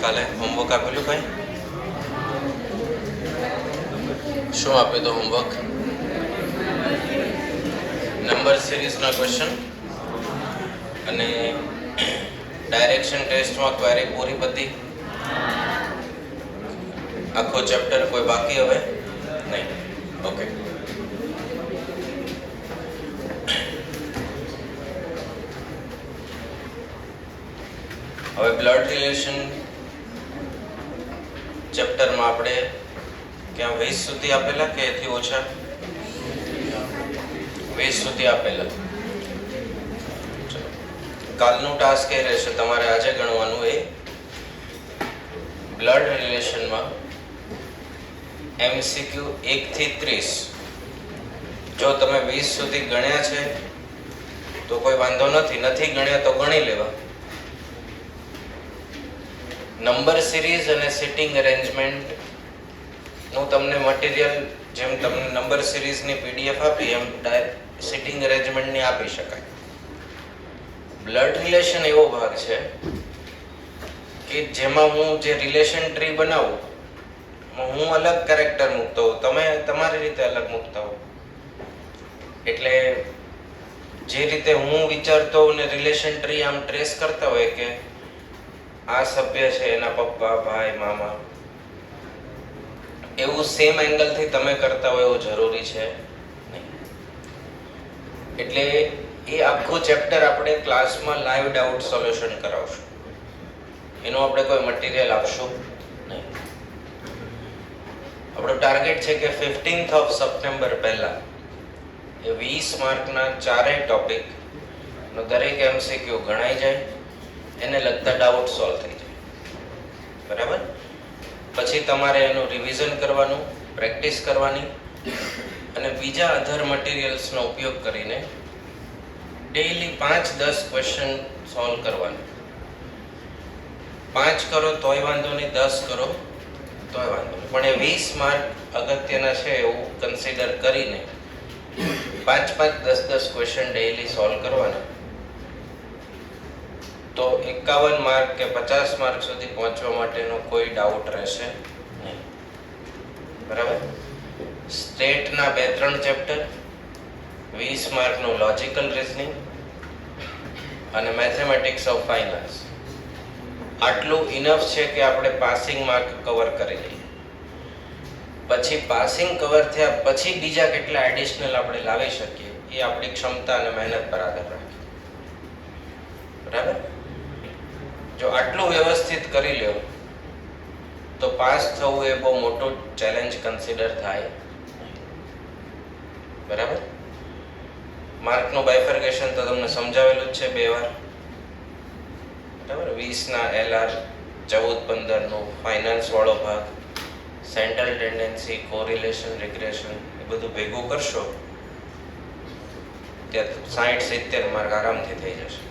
કાલે હોમવર્ક આપેલું ભાઈ? શું આપ્યું તો હોમવર્ક? નંબર સિરીઝના ક્વેશ્ચન અને ડાયરેક્શન ટેસ્ટમાં ક્વેરી પૂરી બધી, આખો ચેપ્ટર કોઈ બાકી હવે નહીં? ઓકે. હવે બ્લડ રિલેશન ચેપ્ટરમાં આપણે ક્યાં 20 સુધી આપેલા કે એથી ઓછા? 20 સુધી આપેલા. કાલનું ટાસ્ક એ રહેશે તમારે આજે ગણવાનું એ બ્લડ રિલેશનમાં MCQ 1 થી 30. જો તમે 20 સુધી ગણ્યા છે તો કોઈ વાંધો નથી, નથી ગણ્યા તો ગણી લેવા. નંબર સિરીઝ અને સિટિંગ અરેન્જમેન્ટ નું તમને મટીરિયલ જેમ તમને નંબર સિરીઝની PDF આપી એમ સિટિંગ અરેન્જમેન્ટની આપી શકાય. બ્લડ રિલેશન એવો ભાગ છે કે જેમાં હું જે રિલેશન ટ્રી બનાવું હું અલગ કેરેક્ટર મૂકતો હોઉં, તમે તમારી રીતે અલગ મૂકતા હો. એટલે જે રીતે હું વિચારતો હોઉં ને રિલેશન ટ્રી આમ ટ્રેસ કરતા હોય કે આ સભ્ય છે એના પપ્પા, ભાઈ, મામા, એવું સેમ એંગલથી તમે કરતા હોય એવું જરૂરી છે નહીં. એટલે એ આખું ચેપ્ટર આપણે ક્લાસમાં લાઈવ ડાઉટ સોલ્યુશન કરાવશું. એનું આપણે કોઈ મટીરિયલ આપશું નહીં. આપણો ટાર્ગેટ છે કે 15th ઓફ સપ્ટેમ્બર પહેલા એ 20 માર્કના ચારેય ટોપિક નો દરેક MCQ ગણાઈ જાય, એને લગતા ડાઉટ સોલ્વ થઈ જાય. બરાબર? પછી તમારે એનું રિવિઝન કરવાનું, પ્રેક્ટિસ કરવાની અને બીજા અધર મટીરિયલ્સનો ઉપયોગ કરીને ડેઈલી 5-10 ક્વેશ્ચન સોલ્વ કરવાનું. 5 કરો તોય વાંધો નહીં, 10 કરો તોય વાંધો નહીં, પણ એ 20 માર્ક અગત્યના છે એવું કન્સિડર કરીને 5-5, 10-10 ક્વેશ્ચન ડેઈલી સોલ્વ કરવાના. તો 51 માર્ક કે 50 માર્ક સુધી પહોંચવા માટેનો કોઈ ડાઉટ રહેશે નહીં. બરાબર? સ્ટેટના 2-3 ચેપ્ટર, 20 માર્કનું લોજિકલ રીઝનિંગ અને મેથેમેટિક્સ ઓફ ફાઇનાન્સ, આટલું ઇનફ છે કે આપણે પાસિંગ માર્ક કવર કરી લઈએ. પછી પાસિંગ કવર થયા પછી બીજા કેટલા એડિશનલ આપણે લાવી શકીએ એ આપણી ક્ષમતા અને મહેનત પર આધાર રાખે. બરાબર? જો આટલું વ્યવસ્થિત કરી લ્યો તો પાસ થવું એ બહુ મોટો ચેલેન્જ કન્સિડર થાય. બરાબર? માર્કનું બાયફર્કેશન તો તમને સમજાવેલું જ છે 2 વાર. બરાબર? 20ના LR, 14-15નો ફાઇનાન્સ વાળો ભાગ, સેન્ટ્રલ ટેન્ડન્સી, કોરિલેશન, રિગ્રેશન, એ બધું ભેગું કરશો ત્યાં 60-70 માર્ક આરામથી થઈ જશે.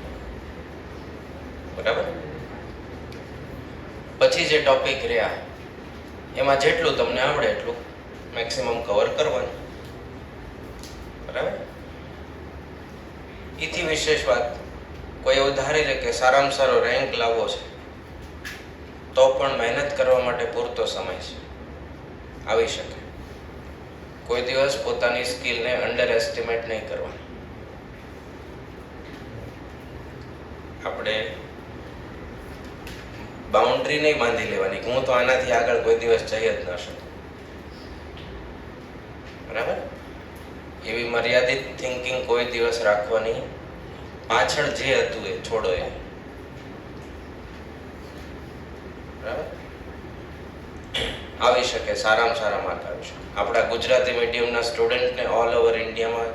બરાબર? પછી જે ટોપિક રહ્યા એમાં જેટલું તમને આવડે એટલું મેક્સિમમ કવર કરવાનું. બરાબર? એથી વિશેષ વાત કોઈ એવું ધારી લે કે સારામાં સારો રેન્ક લાવવો છે તો પણ મહેનત કરવા માટે પૂરતો સમય છે, આવી શકે. કોઈ દિવસ પોતાની સ્કિલને અંડર એસ્ટિમેટ નહીં કરવાની. આપણે બાઉન્ડ્રી નહીં બાંધી લેવાની હું તો આનાથી આગળ કોઈ દિવસ જઈ જ ન શકું. બરાબર? એવી મર્યાદિત થિંકિંગ કોઈ દિવસ રાખવાની. પાછળ જે હતું એ છોડો એ. બરાબર? આવી શકે, સારામાં સારા માર્ક આવી શકે. આપણા ગુજરાતી મીડિયમના સ્ટુડન્ટને ઓલ ઓવર ઇન્ડિયામાં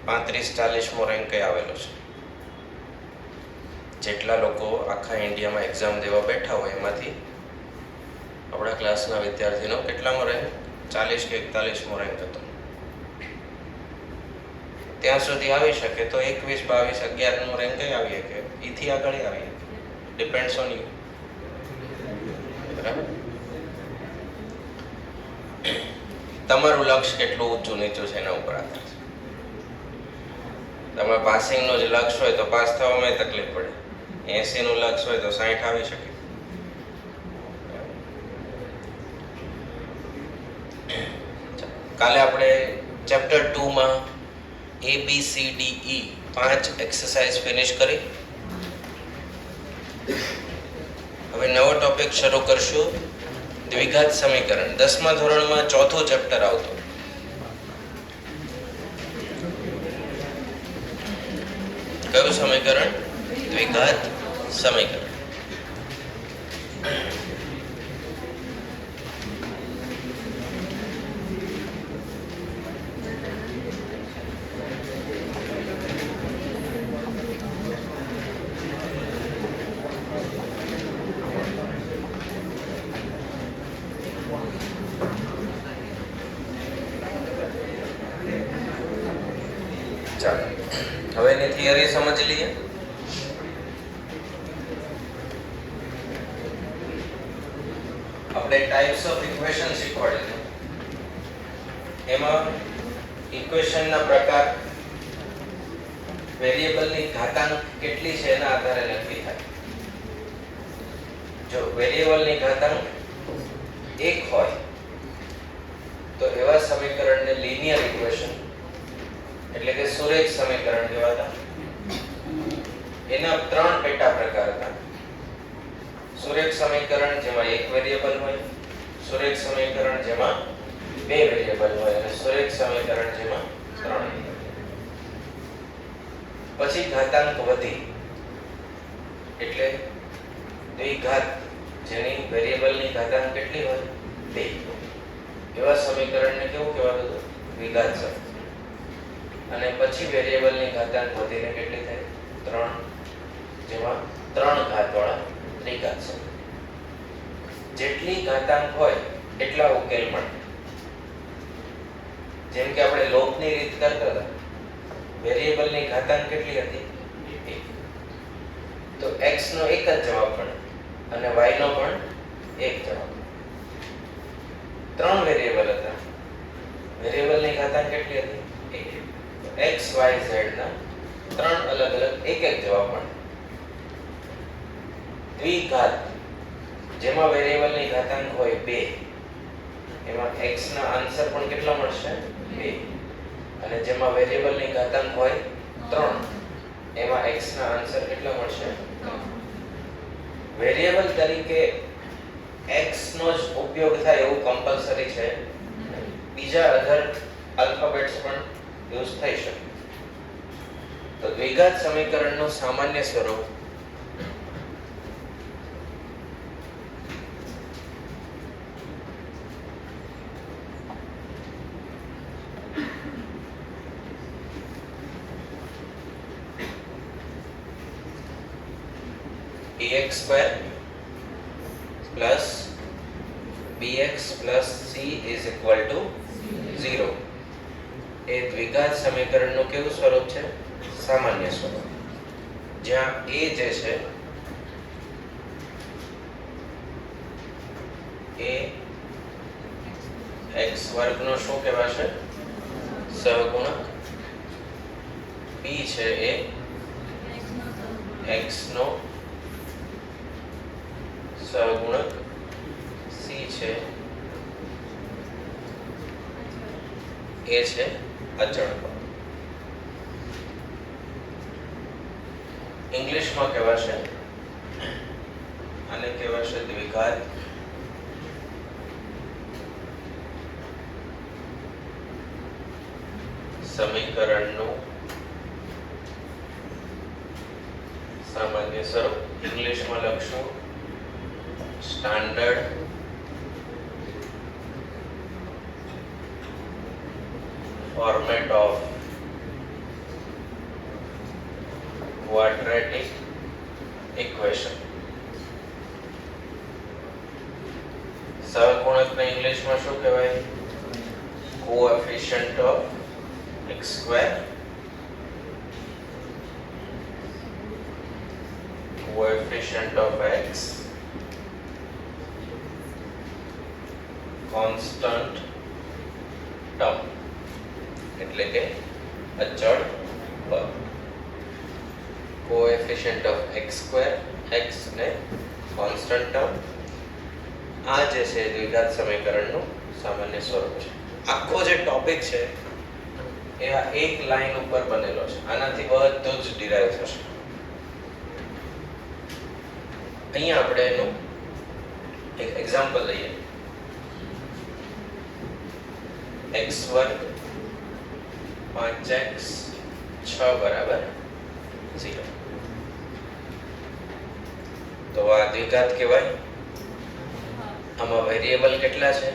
35-40મો રેન્ક આવેલો છે. જેટલા લોકો આખા ઇન્ડિયામાં એક્ઝામ દેવા બેઠા હોય એમાંથી આપણા ક્લાસના વિદ્યાર્થીનો કેટલામો રેન્ક? 40 કે 41મો રેન્ક હતો. ત્યાં સુધી આવી શકે તો 21, 22, 11નો રેન્ક આવી શકે, એથી આગળ આવી શકે. Depends on you. બરાબર? તમારું લક્ષ્ય કેટલું ઊંચું નીચું છે એના ઉપર આધાર છે. તમે પાસિંગનો જ લક્ષ્ય હોય તો પાસ થવામાં તકલીફ પડે, 80નું લક્ષ્ય હોય તો 60 આવી શકે. કાલે આપણે ચેપ્ટર 2 માં ABCDE 5 એક્સરસાઇઝ ફિનિશ કરી. હવે નવો ટોપિક શરૂ કરશું, દ્વિઘાત સમીકરણ. 10મા ધોરણમાં ચોથું ચેપ્ટર આવતું. કયું સમીકરણ? દ્વિઘાત સમીકરણ. ચાલો હવે એની થિયરી સમજી લઈએ. આપણે ટાઈપ્સ ઓફ ઇક્વેશન શીખવાડેલું. એમાં ઇક્વેશનના પ્રકાર, વેરિયેબલની ઘાતાંક કેટલી છે એના આધારે નક્કી થાય. જો વેરિયેબલની ઘાતાંક 1 હોય તો એવા સમીકરણને લિનિયર ઇક્વેશન એટલે કે સુરેખ સમીકરણ કહેવાતા. એના 3 પેટા પ્રકાર હતા. સુરેખ સમીકરણ જેમાં એક વેરિયેબલ હોય, સુરેખ સમીકરણ જેમાં 2 વેરિયેબલ હોય અને સુરેખ સમીકરણ જેમાં 3. પછી ઘાતાંક વધી એટલે દ્વિઘાત, જેની વેરિયેબલની ઘાતાંક કેટલી હોય? 2. એવા સમીકરણને કેવું કહેવાતું હતું? દ્વિઘાત સમીકરણ. અને પછી વેરિયેબલની ઘાતાંક વધીને કેટલી થાય? 3, જેમાં 3 ઘાતવાળા ત્રિઘાત સમીકરણ. જેટલી ઘાતાંક હોય એટલા ઉકેલ મળે. જેમ કે આપણે લોપની રીત કરતા હતા, વેરિયેબલની ઘાતાંક કેટલી હતી? 1. તો x નો એક જ જવાબ મળે અને y નો પણ એક જવાબ. 3 વેરિયેબલ હતા, વેરિયેબલની ઘાતાંક કેટલી હતી? 1. x y z ના 3 અલગ અલગ એક જવાબ મળે. દ્વિઘાત જેમાં વેરિયેબલની ઘાતાંક હોય 2, એમાં x ના આન્સર પણ કેટલા મળશે? 2. અને જેમાં વેરિયેબલની ઘાતાંક હોય 3, એમાં x ના આન્સર કેટલા મળશે? 3. વેરિયેબલ તરીકે x નો જ ઉપયોગ થાય એવું કમ્પલસરી છે. બીજા અધર આલ્ફાબેટ્સ પણ યુઝ થઈ શકે. તો દ્વિઘાત સમીકરણનું સામાન્ય સ્વરૂપ ax² plus bx plus c is equal to 0. એ દ્વિઘાત સમીકરણનું કેવું સ્વરૂપ છે? સામાન્ય સ્વરૂપ. જ્યાં a જે છે એ x વર્ગનો શું કહેવાશે? સહગુણક. b છે એ x નો સહગુણક. c છે એ છે અચળ પદ. ઇંગ્લિશમાં કહેવાશે, આને કહેવાશે દ્વિઘાત સમીકરણનું સામાન્ય સ્વરૂપ. ઇંગ્લિશમાં લખશું standard format of quadratic equation. સહગુણકને ઇંગ્લિશમાં શું કહેવાય? coefficient of x square, coefficient of x, constant term એટલે કે અચળ પદ. કોએફિશિયન્ટ ઓફ x² x ને કોન્સ્ટન્ટ ટર્મ. આ જે છે દ્વિઘાત સમીકરણનું સામાન્ય સ્વરૂપ છે. આખો જે ટોપિક છે એ આ એક લાઈન ઉપર બનેલો છે. આનાથી બધું જ ડિરાઈવ થશે. અહીંયા આપણે એનું એક એક્ઝામ્પલ લઈએ. x વર્ગ 5x 6 બરાબર 0. તો આ દ્વિઘાત કહેવાય. આમાં વેરિયેબલ કેટલા છે?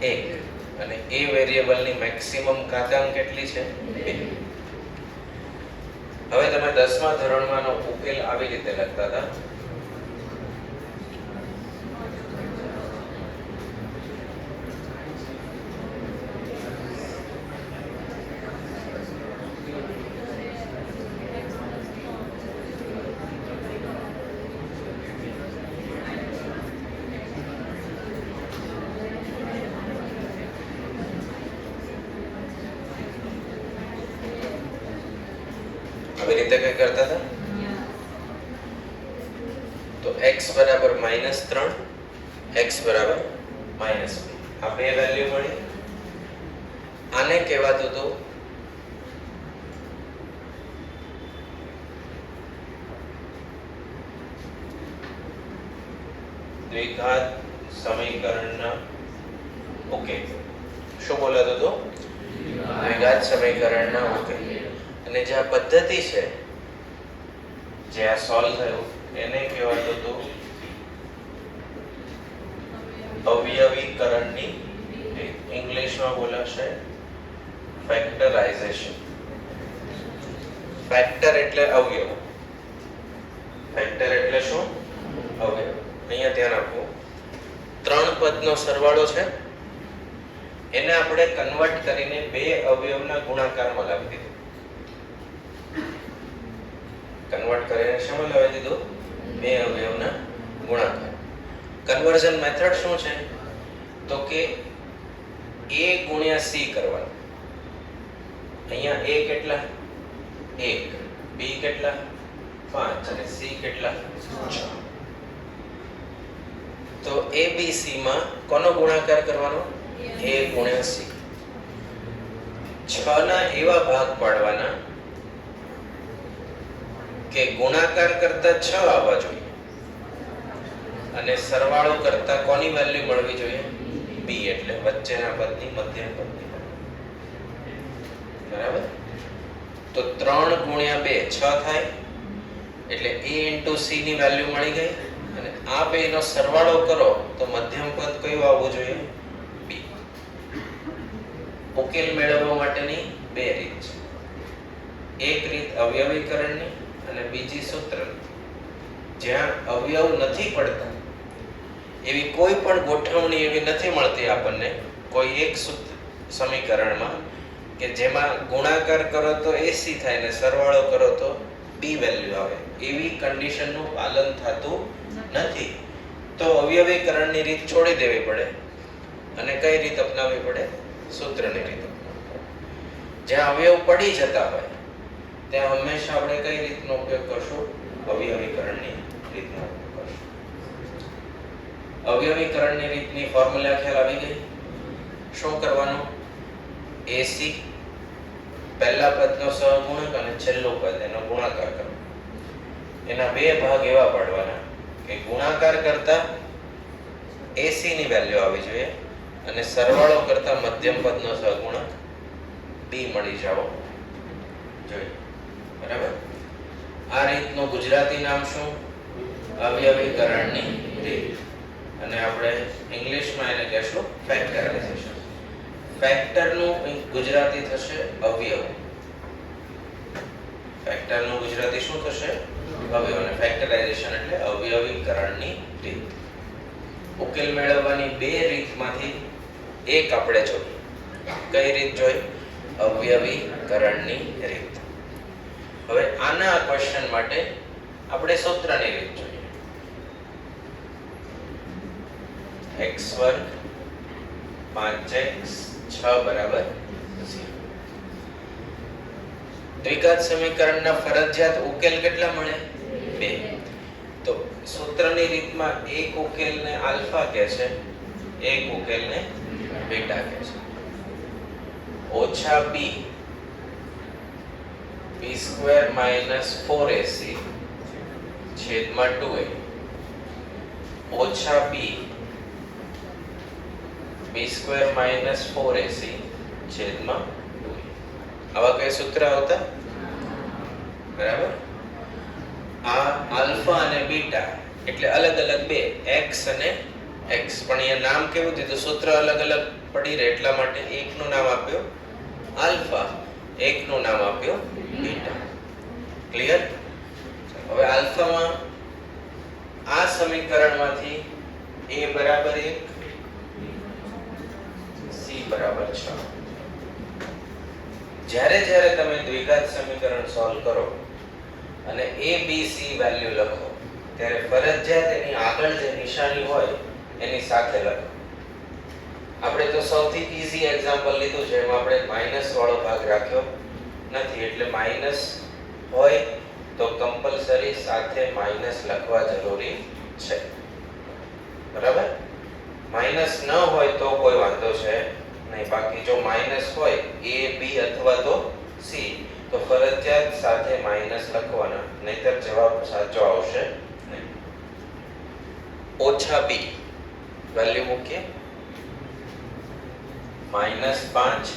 1. અને એ વેરિયેબલની મેક્સિમમ ઘાતાંક કેટલી છે? 2. હવે તમે 10મા ધોરણમાંનો ઉકેલ આવી રીતે લખતા હતા. આવી રીતે કઈ કરતા હતા. તો x બરાબર -3, x બરાબર -2. આ બે વેલ્યુ મળી. આને કહેવાતું હતું દ્વિઘાત સમીકરણના ઉકેલ. શું બોલાતું હતું? દ્વિઘાત સમીકરણના ઉકેલ. અને જે આ પદ્ધતિ છે, જે આ સોલ્વ થયું, એને કહેવાતું હતું અવયવીકરણની રીત. ઇંગ્લિશમાં બોલાશે ફેક્ટરાઇઝેશન. ફેક્ટર એટલે અવયવ. ફેક્ટર એટલે શું? અવયવ. અહીંયા ધ્યાન આપો. 3 પદનો સરવાળો છે, એને આપણે કન્વર્ટ કરીને બે અવયવના ગુણાકારમાં લાવી દીધું. કન્વર્ટ કરીને શું લાવી દીધું? બે અવયવના ગુણાકાર. કન્વર્ઝન મેથડ શું છે? તો કે a ગુણ્યા c કરવાનું. અહીંયા a કેટલા? 1, b કેટલા? 5 અને c કેટલા? 6. તો abc માં કોનો ગુણાકાર કરવાનો? a ગુણ્યા c. 6 ના એવા ભાગ પાડવાના કે ગુણાકાર કરતા 6 આવવા જોઈએ અને સરવાળો કરતા કોની વેલ્યુ મળવી જોઈએ? b, એટલે વચ્ચેના પદની મધ્યમ પદની. બરાબર? તો 3 ગુણ્યા 2 6 થાય, એટલે a into c ની વેલ્યુ મળી ગઈ. અને આ બે નો સરવાળો કરો તો મધ્યમ પદ કયું આવવું જોઈએ? b. ઉકેલ મેળવવા માટેની બે રીત છે. એક રીત અવયવીકરણની અને બીજી સૂત્ર. જ્યાં અવયવ નથી પડતા એવી કોઈ પણ ગોઠવણી એવી નથી મળતી આપણને કોઈ એક સમીકરણમાં કે જેમાં ગુણાકાર કરો તો ac થાય ને સરવાળો કરો તો b વેલ્યુ આવે. એવી કન્ડિશનનું પાલન થતું નથી. તો અવયવીકરણની રીત છોડી દેવી પડે અને કઈ રીત અપનાવવી પડે? સૂત્રની રીત. જ્યાં અવયવ પડી જતા હોય ત્યાં હંમેશા આપણે કઈ રીતનો ઉપયોગ કરશું? અવયવીકરણની રીતનો ઉપયોગ કરશું. અવયવીકરણની રીતની ફોર્મ્યુલા ખ્યાલ આવી ગઈ. શું કરવાનું? ac પહેલા પદનો સહગુણક અને છેલ્લું પદ એનો ગુણાકાર કરવાનો. એના બે ભાગ એવા પાડવાના કે ગુણાકાર કરતા ac ની વેલ્યુ આવી જોઈએ અને સરવાળો કરતા મધ્યમ પદનો સહગુણક b મળી જાવો જોઈએ. બરાબર? આ રીતનું ગુજરાતી નામ શું? અવયવીકરણની રીત. અને આપણે ઇંગ્લિશમાં એને કહેશું ફેક્ટરાઇઝેશન. ફેક્ટરનું ગુજરાતી થશે અવયવ. ફેક્ટરનું ગુજરાતી શું થશે? અવયવ. અને ફેક્ટરાઇઝેશન એટલે અવયવીકરણની રીત. ઉકેલ મેળવવાની બે રીતમાંથી એક આપણે જોઈએ. કઈ રીત જોઈ? અવયવીકરણની રીત. હવે આના ક્વેશ્ચન માટે આપણે સૂત્રની રીત જોઈએ. x વર્ગ 5x 6 બરાબર 0. દ્વિઘાત સમીકરણના ફરજિયાત ઉકેલ કેટલા મળે? 2. તો સૂત્રની રીતમાં એક ઉકેલને આલ્ફા કહે છે, એક ઉકેલને બીટા કહે છે. ઓછા બી બી સ્ક્વેર માઇનસ 4ac છેદમાં 2a ઓછા બી બી સ્ક્વેર માઇનસ 4ac છેદમાં 2a. આવા કઈ સૂત્ર આવતા? બરાબર. આ આલ્ફા અને બીટા એટલે અલગ અલગ બે x અને x, પણ અહીંયા નામ કેવું દીધું? સૂત્ર અલગ અલગ પડી રહે એટલા માટે એકનું નામ આપ્યું આલ્ફા, એકનું નામ આપ્યું બીટા. ક્લિયર? હવે આલ્ફામાં આ સમીકરણમાંથી a બરાબર 1, c બરાબર 6. જ્યારે જ્યારે તમે દ્વિઘાત સમીકરણ સોલ્વ કરો અને a b c વેલ્યુ લખો ત્યારે ફરજિયાત એની આગળ જે નિશાની હોય એની સાથે લખો. આપણે તો સૌથી ઈઝી એક્ઝામ્પલ લીધું છે, એમાં આપણે માઈનસ વાળો ભાગ રાખ્યો નથી, એટલે માઈનસ હોય તો કમ્પલસરી સાથે માઈનસ લખવા જરૂરી છે. બરાબર? માઈનસ ન હોય તો કોઈ વાંધો છે નહીં. બાકી જો માઈનસ હોય a b અથવા તો c તો ફરજિયાત સાથે માઈનસ લખવાના, નહીતર જવાબ સાચો આવશે નહીં. ઓછા b વેલ્યુ મૂકીએ -5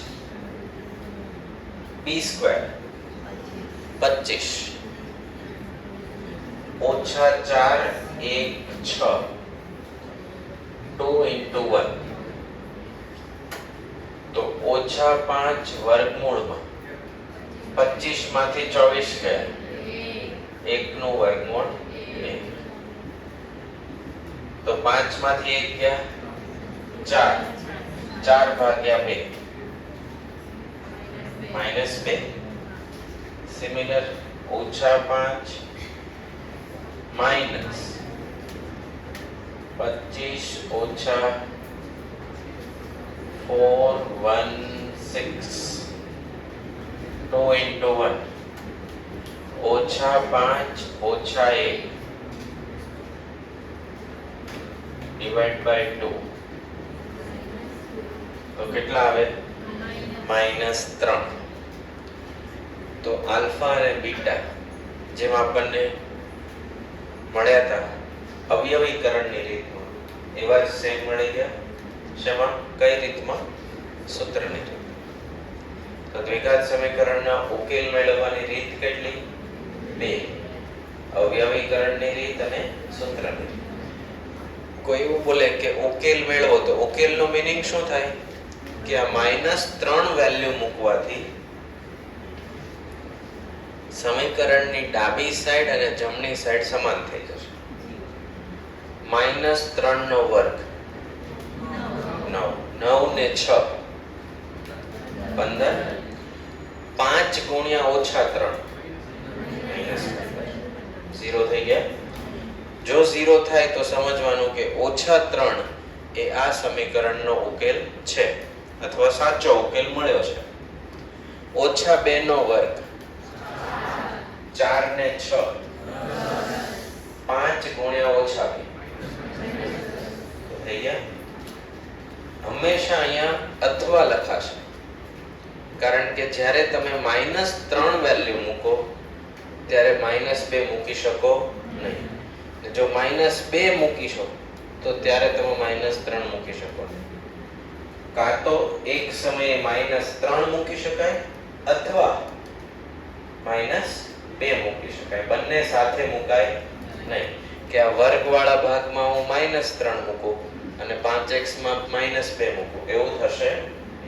b સ્ક્વેર 25 ઓછા 4 1 6 2 into 1 તો ઓછા 5 વર્ગમૂળમાં 25 માંથી 24 ગયા, 1 નું વર્ગમૂળ 1 તો 5 માંથી 1 ગયા 4, 4 ભાગ્યા 2 -2. સિમિલર ઓછા 5 માઈનસ 25 ઓછા 4 1 6 2 into 1 ઓછા 5 ઓછા 1 divide by 2 તો કેટલા આવે? -3. તો આલ્ફા અને બીટા જેમ આપણને મળ્યા હતા અવયવીકરણની રીતમાં એવા જ સેમ મળી ગયા. શેમાં? કઈ રીતમાં? સૂત્રની રીત. તો દ્વિઘાત સમીકરણના ઉકેલ મેળવવાની રીત કેટલી? 2. અવયવીકરણની રીત અને સૂત્રની રીત. કોઈ એવું બોલે કે ઉકેલ મેળવો તો ઉકેલનો મીનિંગ શું થાય? કે આ -3 વેલ્યુ મૂકવાથી સમીકરણની ડાબી સાઈડ અને જમણી સાઈડ સમાન થઈ જશે. -3 નો વર્ગ 9, 9 ને 6 15, 5 ગુણ્યા ઓછા 3 0 થઈ ગયા. જો 0 થાય તો સમજવાનું કે ઓછા 3 એ આ સમીકરણનો ઉકેલ છે અથવા સાચો ઉકેલ મળ્યો છે. ઓછા 2 નો વર્ગ 4 ને 6 5 ગુણ્યા ઓછા 2 થઈ ગયા. હંમેશા અહીંયા અથવા લખાશે, કારણ કે જ્યારે તમે -3 વેલ્યુ મૂકો ત્યારે -2 મૂકી શકો નહીં. જો -2 મૂકીશો તો ત્યારે તમે -3 મૂકી શકો. કાં તો એક સમયે -3 મૂકી શકાય અથવા -2 મૂકી શકાય. બંને સાથે મુકાય નહીં કે આ વર્ગવાળા ભાગમાં હું -3 મૂકું અને 5x માં -2 મૂકું, એવું થશે.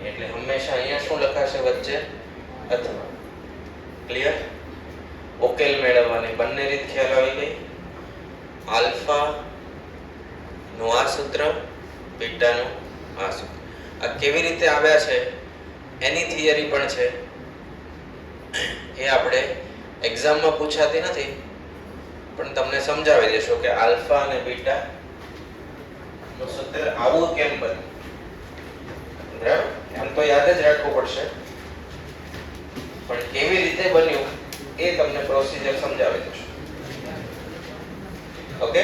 એટલે હંમેશા અહીંયા શું લખાશે? વચ્ચે અથવા. ક્લિયર? ઉકેલ મેળવવાની બંને રીત ખ્યાલ આવી ગઈ. આલ્ફા નું આ સૂત્ર, બીટા નું આ સૂત્ર. આ કેવી રીતે આવ્યા છે એની થિયરી પણ છે, એ આપણે એક્ઝામમાં પૂછાતી નથી, પણ તમને સમજાવી દેશો કે આલ્ફા અને બીટા નું સૂત્ર આવું કેમ બન્યું. બરાબર? એમ તો યાદ જ રાખવું પડશે, પણ કેવી રીતે બન્યું એ તમને પ્રોસિજર સમજાવી દેશો. ઓકે?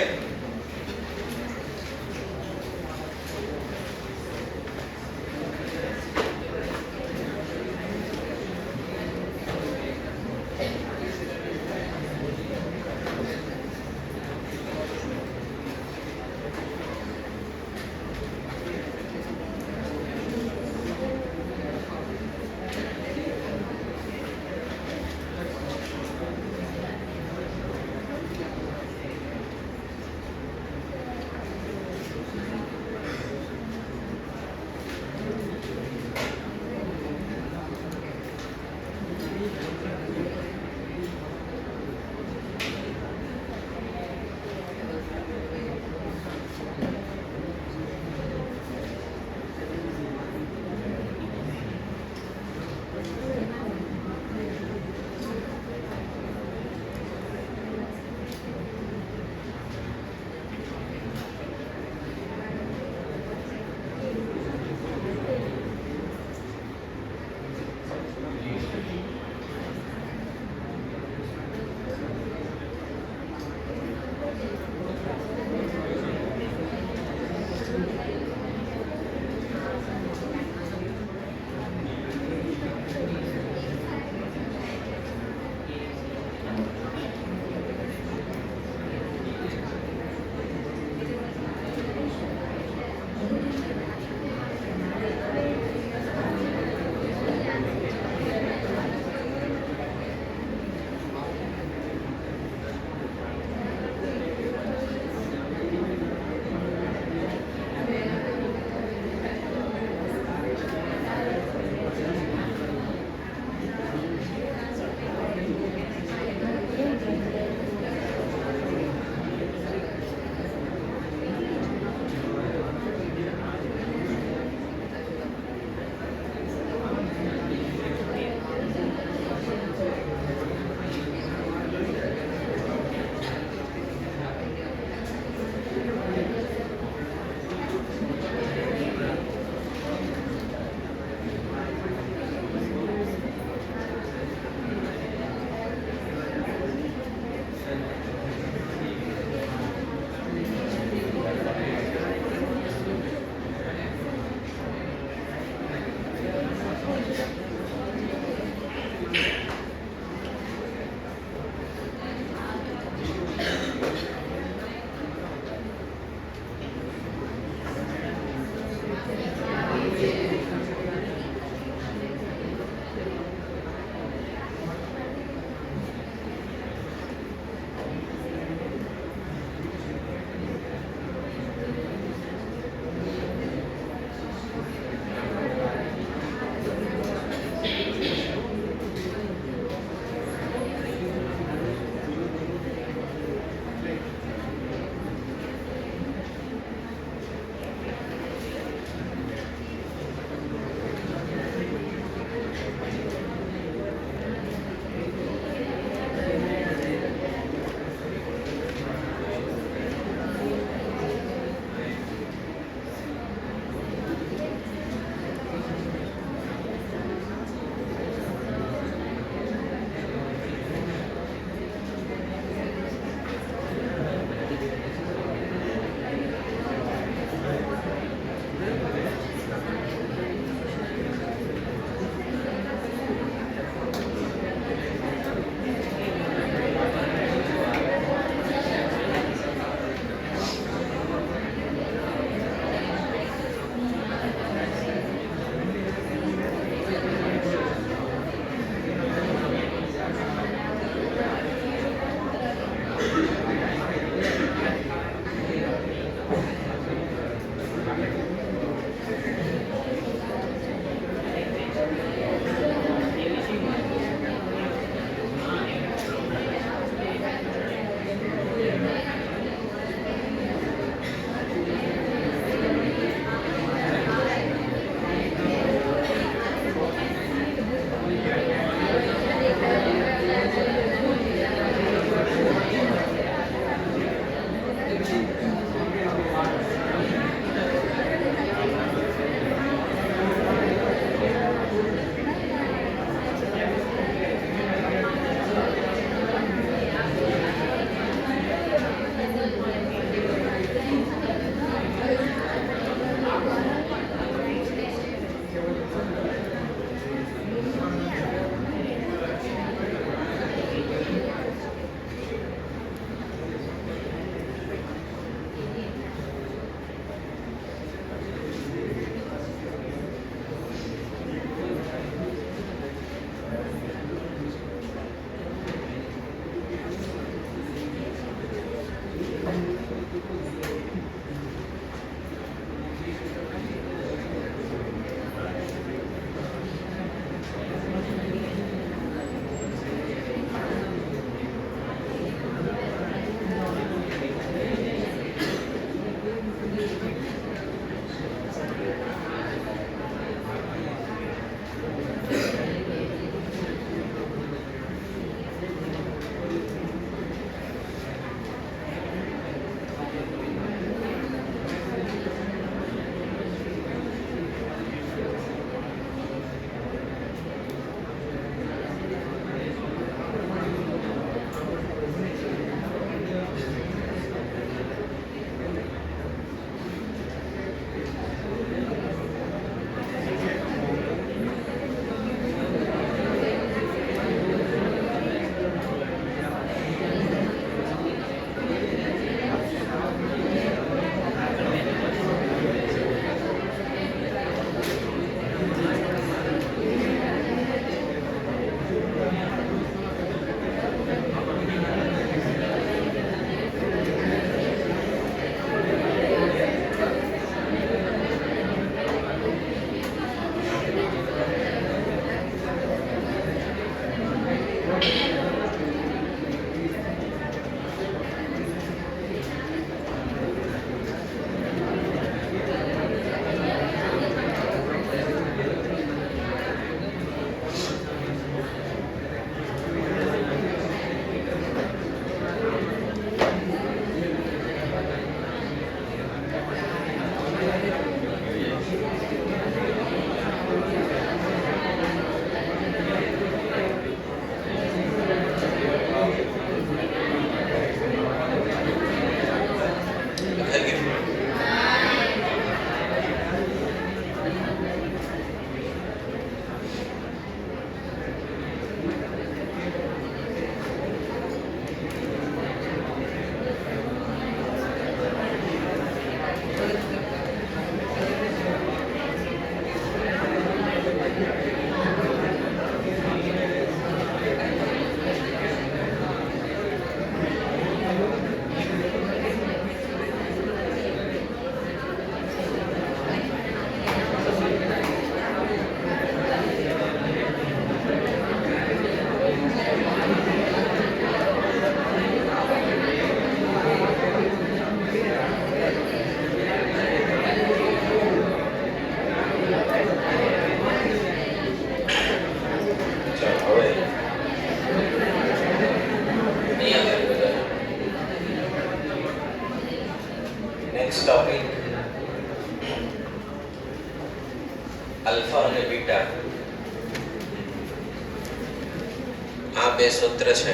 આ બે સૂત્ર છે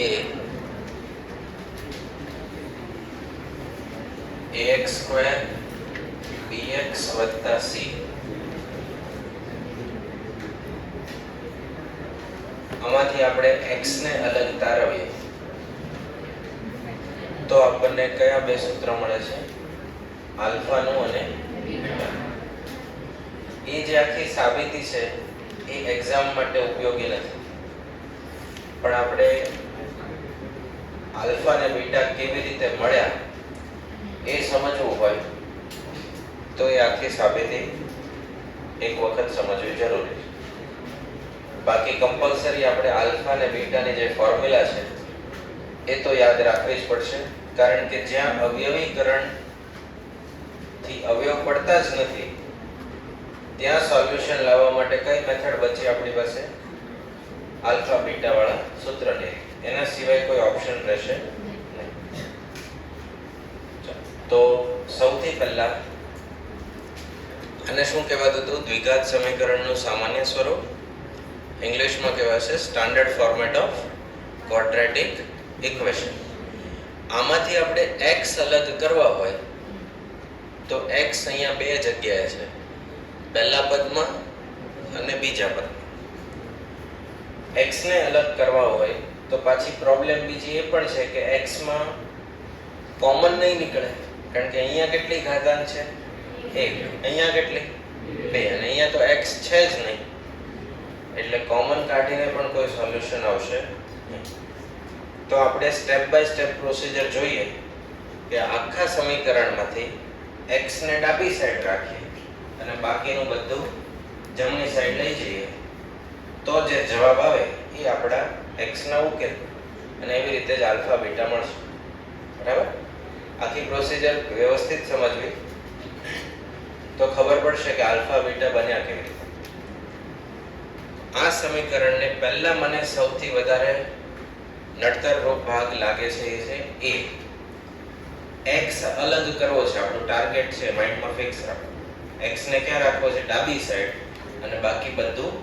એ ax સ્ક્વેર bx વત્તા c, આમાંથી આપણે x ને અલગ તારવીએ તો આપણને કયા બે સૂત્ર મળે છે? આલ્ફા નું અને બીટા. એ જે આખી સાબિતી છે એ એક્ઝામ માટે ઉપયોગી નથી, પણ આપણે આલ્ફા અને બીટા કેવી રીતે મળ્યા એ સમજવું હોય તો એ આખી સાબિતી એક વખત સમજવી જરૂરી છે. બાકી કમ્પલસરી આપણે આલ્ફા અને બીટાની જે ફોર્મ્યુલા છે એ તો યાદ રાખવી જ પડશે, કારણ કે જ્યાં અવયવીકરણ થી અવયવ પડતા જ નથી ત્યાં સોલ્યુશન લાવવા માટે કઈ મેથડ બચી આપણી પાસે? આલ્ફા બીટા વાળા સૂત્રની. એના સિવાય કોઈ ઓપ્શન રહેશે નહીં. તો સૌથી પહેલા આને શું કહેવાતું હતું? દ્વિઘાત સમીકરણનું સામાન્ય સ્વરૂપ. ઇંગ્લિશમાં કહેવાશે standard format of quadratic equation. આમાંથી આપણે x અલગ કરવા હોય તો x અહીંયા બે જગ્યાએ છે, પહેલા પદમાં અને બીજા પદમાં. x ને અલગ કરવા હોય તો પાછી પ્રોબ્લેમ બીજી એ પણ છે કે x માં કોમન નહીં નીકળે, કારણ કે અહીંયા કેટલી ઘાતાંક છે? 1. અહીંયા કેટલી? 2. અને અહીંયા તો x છે જ નહીં, એટલે કોમન કાઢીને પણ કોઈ સોલ્યુશન આવશે નહીં. તો આપણે સ્ટેપ બાય સ્ટેપ પ્રોસિજર જોઈએ કે આખા સમીકરણમાંથી x ને ડાબી સાઈડ રાખીએ અને બાકીનું બધું જમણી સાઈડ લઈ જઈએ તો જે જવાબ આવે એ આપણા x ના ઉકેલ, અને એવી રીતે જ આલ્ફા બીટા મળશે. બરાબર? આખી પ્રોસિજર વ્યવસ્થિત સમજવી તો ખબર પડશે કે આલ્ફા બીટા બન્યા કેવી રીતે. આ સમીકરણને પહેલા મને સૌથી વધારે નડતર રૂપ ભાગ લાગે છે એ છે a. x અલગ કરવો છે, આપણું ટાર્ગેટ છે, માઇન્ડમાં ફિક્સ રાખો. x ને ક્યાં રાખવો છે? ડાબી સાઈડ, અને બાકી બધું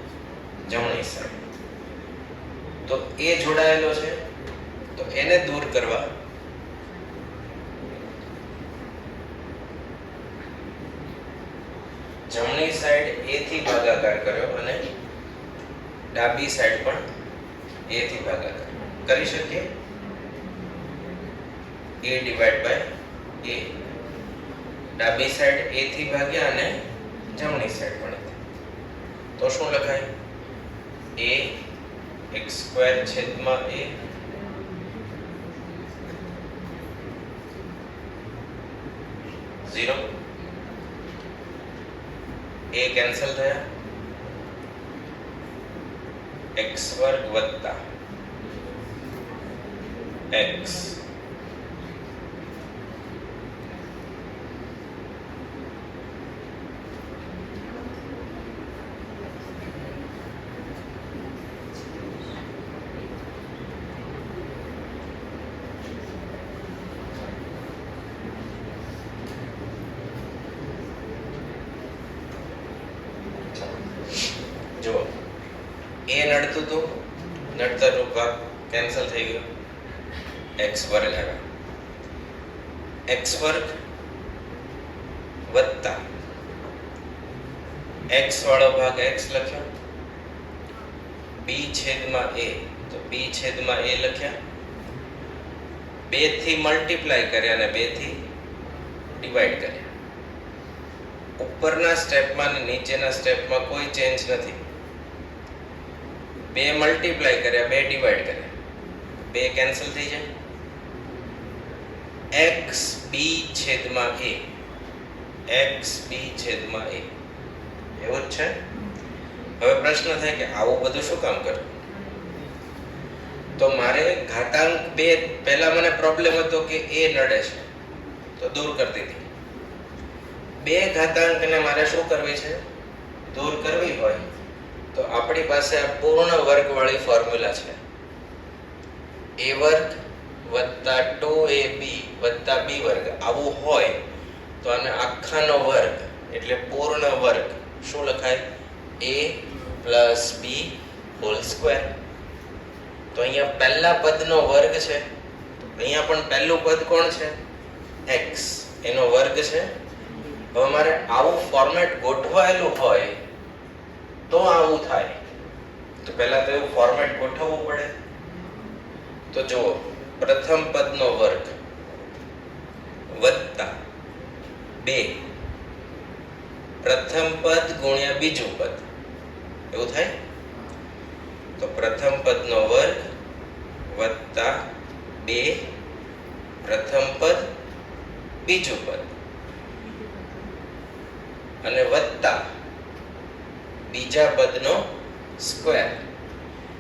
જમણી સાઈડ. તો એ જોડાયેલો છે, તો એને દૂર કરવા જમણી સાઈડ a થી ભાગાકાર કર્યો અને ડાબી સાઈડ પણ a થી ભાગાકાર કરી શકીએ. a divide by a. ડાબી સાઈડ a થી ભાગ્યા અને જમણી સાઈડ પણ. તો શું લખાય? a x સ્ક્વેર છેદમાં a ઝીરો. a કેન્સલ થયા, x વર્ગ વત્તા x જો a નડતું હતું, નડતર રૂપ ભાગ કેન્સલ થઈ ગયો, x વર્ગ આવ્યા. x વર્ગ વત્તા x વાળો ભાગ x લખ્યો, b છેદમાં a તો b છેદમાં a લખ્યા. 2 થી મલ્ટીપ્લાય કર્યા અને 2 થી ડિવાઈડ કર્યા. ઉપરના સ્ટેપમાં અને નીચેના સ્ટેપમાં કોઈ ચેન્જ નથી. 2 મલ્ટીપ્લાય કર્યા, 2 ડિવાઈડ કર્યા, 2 કેન્સલ થઈ જાય. x b છેદમાં a, x b છેદમાં a એવું જ છે. હવે પ્રશ્ન થાય કે આવું બધું શું કામ કરવું? તો મારે ઘાતાંક 2, પહેલા મને પ્રોબ્લેમ હતો કે a નડે છે તો દૂર કરી દીધી. 2 ઘાતાંકને મારે શું કરવી છે? દૂર કરવી હોય તો આપણી પાસે આ પૂર્ણ વર્ગ વાળી ફોર્મ્યુલા છે. a વર્ગ વત્તા 2ab વત્તા b વર્ગ આવું હોય તો આને આખાનો વર્ગ એટલે પૂર્ણ વર્ગ શું લખાય? a plus b whole square. તો અહીંયા પહેલા પદનો વર્ગ છે, અહીંયા પણ પહેલું પદ કોણ છે? x, એનો વર્ગ છે. હવે મારે આવું ફોર્મેટ ગોઠવાયેલું હોય તો આવું થાય, તો પહેલા તો એવું ફોર્મેટ ગોઠવવું પડે. તો જુઓ, પ્રથમ પદનો વર્ગ વત્તા 2 પ્રથમ પદ ગુણ્યા બીજું પદ, એવું થાય. તો પ્રથમ પદનો વર્ગ વત્તા 2 પ્રથમ પદ બીજું પદ અને વત્તા બીજા પદનો સ્ક્વેર.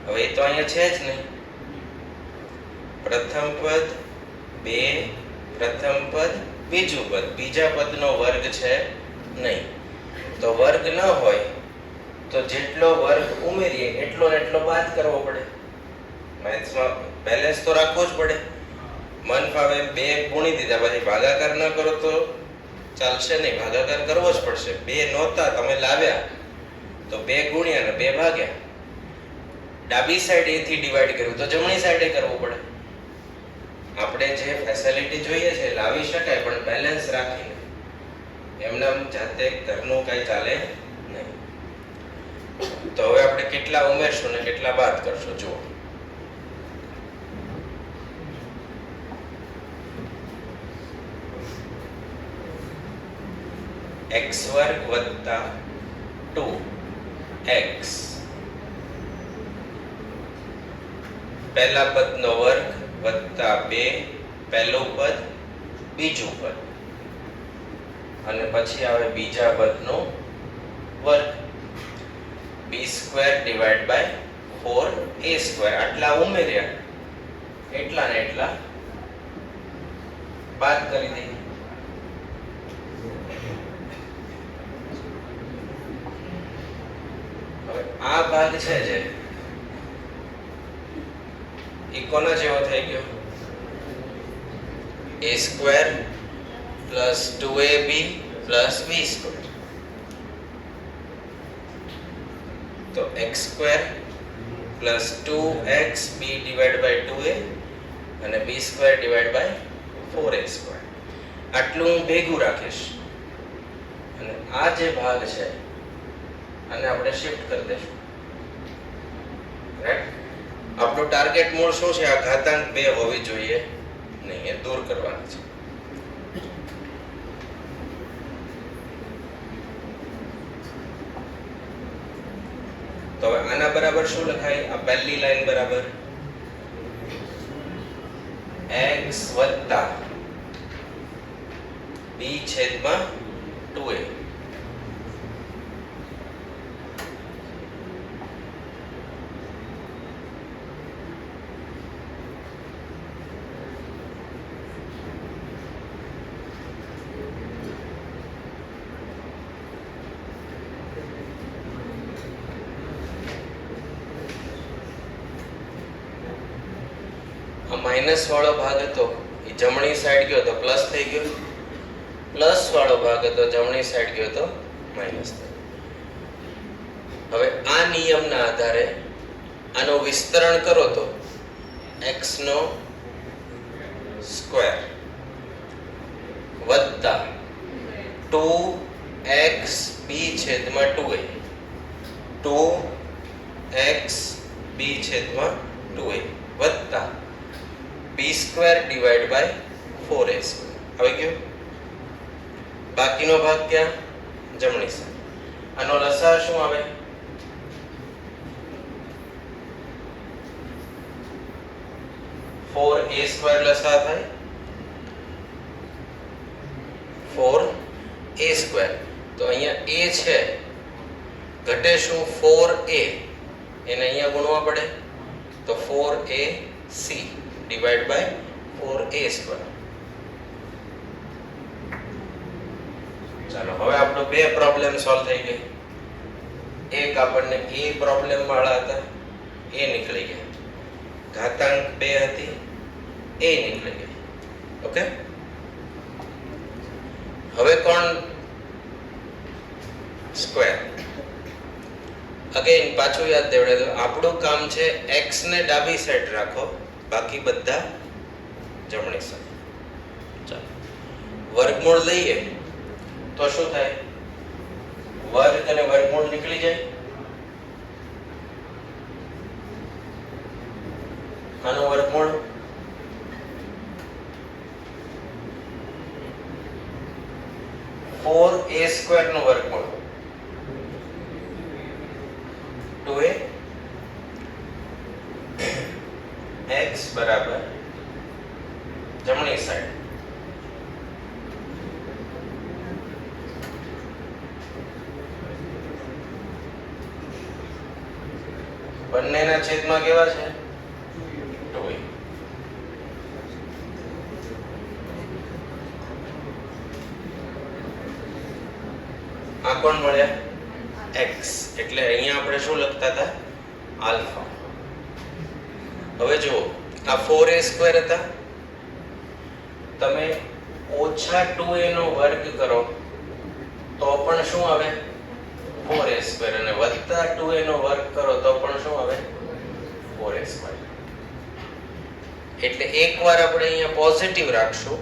હવે એ તો અહીંયા છે જ નહીં. પ્રથમ પદ 2 પ્રથમ પદ બીજું પદ, બીજા પદનો વર્ગ છે નહીં. તો વર્ગ ન હોય તો જેટલો વર્ગ ઉમેરીએ એટલો ને એટલો બાદ કરવો પડે. મેથ્સમાં બેલેન્સ તો રાખવું જ પડે. મન ફાવે 2 ગુણી દીધા, પછી ભાગાકાર ન કરો તો ચાલશે નહીં, ભાગાકાર કરવો જ પડશે. 2 નહોતા, તમે લાવ્યા તો 2 ગુણ્યા ને 2 ભાગ્યા. ડાબી સાઈડ a થી ડિવાઈડ કર્યું તો જમણી સાઈડે કરવું પડે. આપણે જે ફેસિલિટી જોઈએ છે લાવી શકાય, પણ બેલેન્સ રાખીને. એમને જાતે ઘરનું કઈ ચાલે નહીં. તો હવે આપણે કેટલા ઉમેરશું ને કેટલા બાદ કરશું જુઓ. x વર્ગ વત્તા 2x, પહેલા પદનો વર્ગ વત્તા 2 પહેલું પદ બીજું પદ અને પછી આવે બીજા પદનો વર્ગ. b² divide by 4a². આટલા ઉમેર્યા, એટલા ને એટલા બાદ કરી દઈએ. હવે આ ભાગ છે જે એ કોના જેવો થઈ ગયો? a² plus 2ab plus b². તો x² plus 2xb divide by 2a અને b² ડિવાઇડ બાય 4a². આટલું હું ભેગું રાખીશ અને આ જે ભાગ છે આને આપણે શિફ્ટ કરી દઈશું. રાઈટ? આપણું ટાર્ગેટ મૂળ શું છે? આ ઘાતાંક 2 હોવી જોઈએ નહીં, એ દૂર કરવાની છે. તો હવે આના બરાબર શું લખાય? આ પહેલી લાઈન બરાબર x વત્તા b છેદમાં 2a. માઇનસ વાળો ભાગ હતો એ જમણી સાઈડ ગયો તો પ્લસ થઈ ગયો, પ્લસ વાળો ભાગ હતો જમણી સાઈડ ગયો તો માઇનસ થઈ ગયો. હવે આ નિયમના આધારે આનું વિસ્તરણ કરો તો x નો સ્ક્વેર વત્તા 2xb છેદમાં 2a, 2xb છેદમાં 2a વત્તા b² ડિવાઇડ બાય 4a². આવી ગયું. બાકીનો ભાગ ક્યાં? જમણી સાઈડ. આનો લસા શું આવે? 4a² લસા થાય 4a². તો અહીંયા a છે, ઘટે શું? 4a, એને અહીંયા ગુણવા પડે તો 4ac ડિવાઇડ બાય 4a². ચાલો હવે આપણો બે પ્રોબ્લેમ સોલ્વ થઈ ગઈ. એક આપણને એ પ્રોબ્લેમ વાળા હતા એ નીકળી ગયા, ઘાતાંક 2 હતી એ નીકળી ગઈ. ઓકે, હવે કોણ સ્ક્વેર? અગેન પાછું યાદ દેવડે દો, આપણું કામ છે x ને ડાબી સાઈડ રાખો, બાકી બધા જમણી સાઈડ. ચાલો વર્ગમૂળ લઈએ તો શું થાય? વર્ગ અને વર્ગમૂળ નીકળી જાય. આનું વર્ગમૂળ 4a² નું વર્ગમૂળ 2a x બરાબર જમણી સાઈડ. બંનેના છેદમાં કેવા છે? 2a. આ કોણ મળ્યા? x. એટલે અહીંયા આપણે શું લખતા હતા? આલ્ફા. હવે જુઓ, આ 4a² હતા, તમે ઓછા 2a નો વર્ગ કરો તો પણ શું આવે? 4a² અને વત્તા 2a નો વર્ગ કરો તો પણ શું આવે? 4a². એટલે એકવાર આપણે અહીંયા પોઝિટિવ રાખશું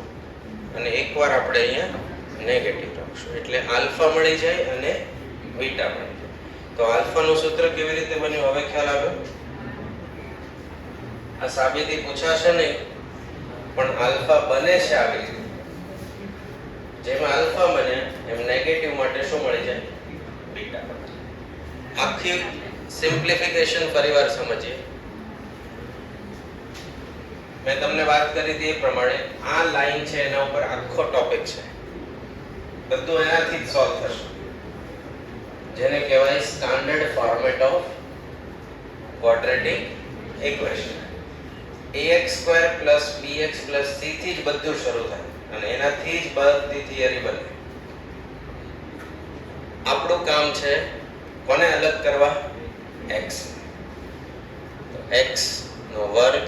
અને એકવાર આપણે અહીંયા નેગેટિવ રાખશું, એટલે આલ્ફા મળી જાય અને બીટા મળી જાય. તો આલ્ફાનું સૂત્ર કેવી રીતે બન્યું હવે ખ્યાલ આવ્યો? આ સાબિતી પૂછાશે નહીં, પણ આલ્ફા બને છે આવી રીતે. જેમાં આલ્ફા બને એમ નેગેટિવ માટે શું મળી જાય? બીટા. આખી સિમ્પ્લિફિકેશન ફરીવાર સમજીએ. મેં તમને વાત કરી હતી એ પ્રમાણે આ લાઈન છે એના ઉપર આખો ટોપિક છે, બધું એનાથી જ સોલ્વ થશે, જેને કહેવાય standard format of quadratic equation. ax² + bx + c થી જ બધું શરૂ થાય અને એનાથી જ બધી થિયરી બને. આપણું કામ છે કોને અલગ કરવા? x. તો x નો વર્ગ,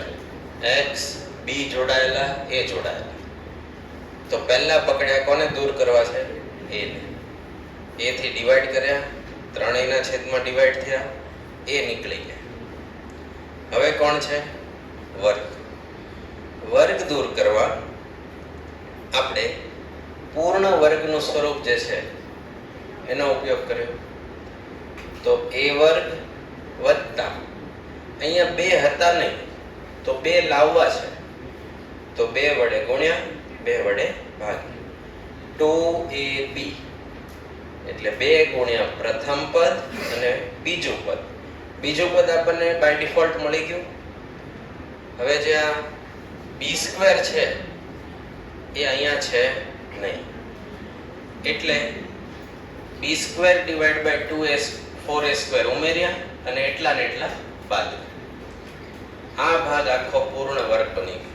x b જોડાયેલા, a જોડાયેલા. તો પહેલા પકડ્યા કોને દૂર કરવા છે? a ને. a થી ડિવાઈડ કર્યા, ત્રણેયના છેદમાં ડિવાઈડ થયા, a નીકળી ગયા. હવે કોણ છે? વર્ગ. વર્ગ દૂર કરવા આપણે પૂર્ણ વર્ગનું સ્વરૂપ જે છે એનો ઉપયોગ કર્યો. તો a² વત્તા અહીંયા 2 હતા નહીં તો 2 લાવવા છે, તો 2 વડે ગુણ્યા, 2 વડે ભાગ્યા. 2ab એટલે 2 ગુણ્યા પ્રથમ પદ અને બીજું પદ. બીજું પદ આપણને બાય ડિફોલ્ટ મળી ગયું. હવે જે આ b² છે એ અહીંયા છે નહીં, એટલે b² / 4a² ઉમેર્યા અને એટલા ને એટલા બાદ. આ ભાગ આખો પૂર્ણ વર્ગ બની ગયો.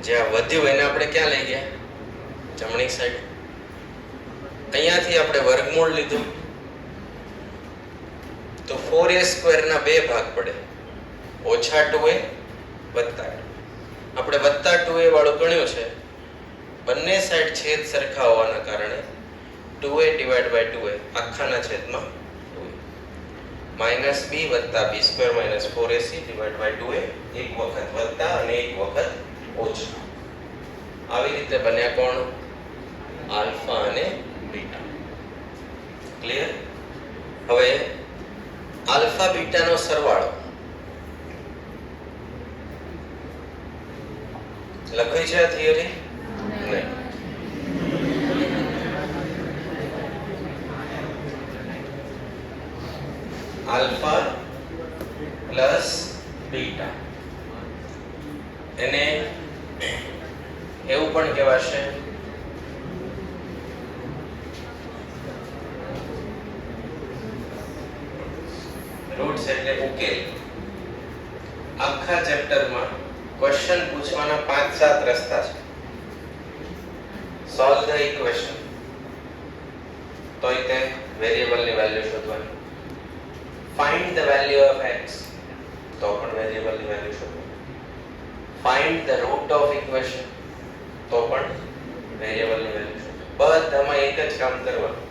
જ્યાં વધ્યું એને આપણે ક્યાં લઈ ગયા? જમણી સાઈડ. અહીંયાથી આપણે વર્ગમૂળ લીધું તો 4a² ના 2 ભાગ પડે, ઓછા 2a વત્તા 2. આપણે વત્તા 2a વાળું ગણ્યું છે. બંને સાઈડ છેદ સરખા હોવાના કારણે 2a / 2a આખાના છેદમાં 2a. -b + b² - 4ac / 2a. એક વખત વત્તા અને એક વખત ઓછા. આવી રીતે બન્યા કોણ? આલ્ફા અને બીટા. ક્લિયર? હવે આલ્ફા બીટા નો સરવાળો લખી છે થિયરી? નહીં. આલ્ફા પ્લસ બીટા એને એવું પણ કહેવાશે રૂટ્સ એટલે ઉકેલ. આખા ચેપ્ટરમાં ક્વેશ્ચન પૂછવાના 5-7 રસ્તા છે. સોલ્વ ધ ઇક્વેશન તો તે વેરીએબલની વેલ્યુ શોધવાની. Find the value of x તો પણ વેરીએબલની વેલ્યુ શોધવાની. Find the root of equation તો પણ વેરીએબલની વેલ્યુ શોધવાની. બધામાં એક જ કામ કરવાનું,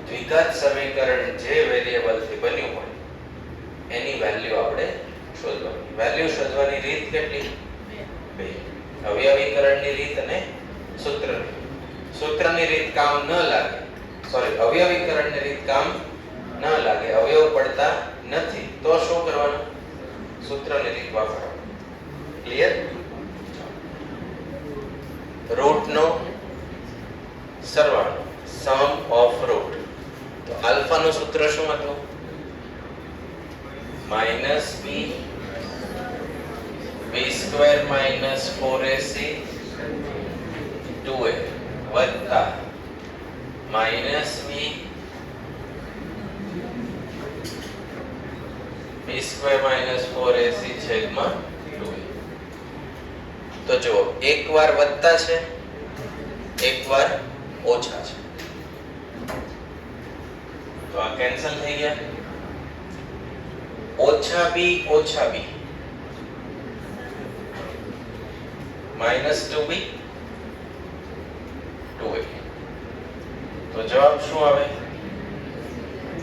દ્વિઘાત સમીકરણ જે વેરિયેબલ થી બન્યું હોય એની વેલ્યુ આપણે શોધવાની. વેલ્યુ શોધવાની રીત કેટલી? બે. અવયવીકરણની રીત અને સૂત્રની. સૂત્રની રીત કામ ન લાગે, સોરી, અવયવીકરણની રીત કામ ન લાગે, અવયવ પડતા નથી, તો શું કરવાનું? સૂત્રની રીત વાપરવાની. ક્લિયર? રૂટ નો સરવાળો, સમ ઓફ રૂટ. તો આલ્ફા નું સૂત્ર શું હતું? માઈનસ બી બી સ્ક્વેર માઈનસ 4ac 2a વત્તા માઈનસ બી બી સ્ક્વેર માઈનસ 4ac છેદમાં 2a. તો જો એકવાર વત્તા છે, એકવાર ઓછા છે, તો આ કેન્સલ થઈ ગયા. ઓછા બી માઈનસ 2b 2a. તો જવાબ શું આવે?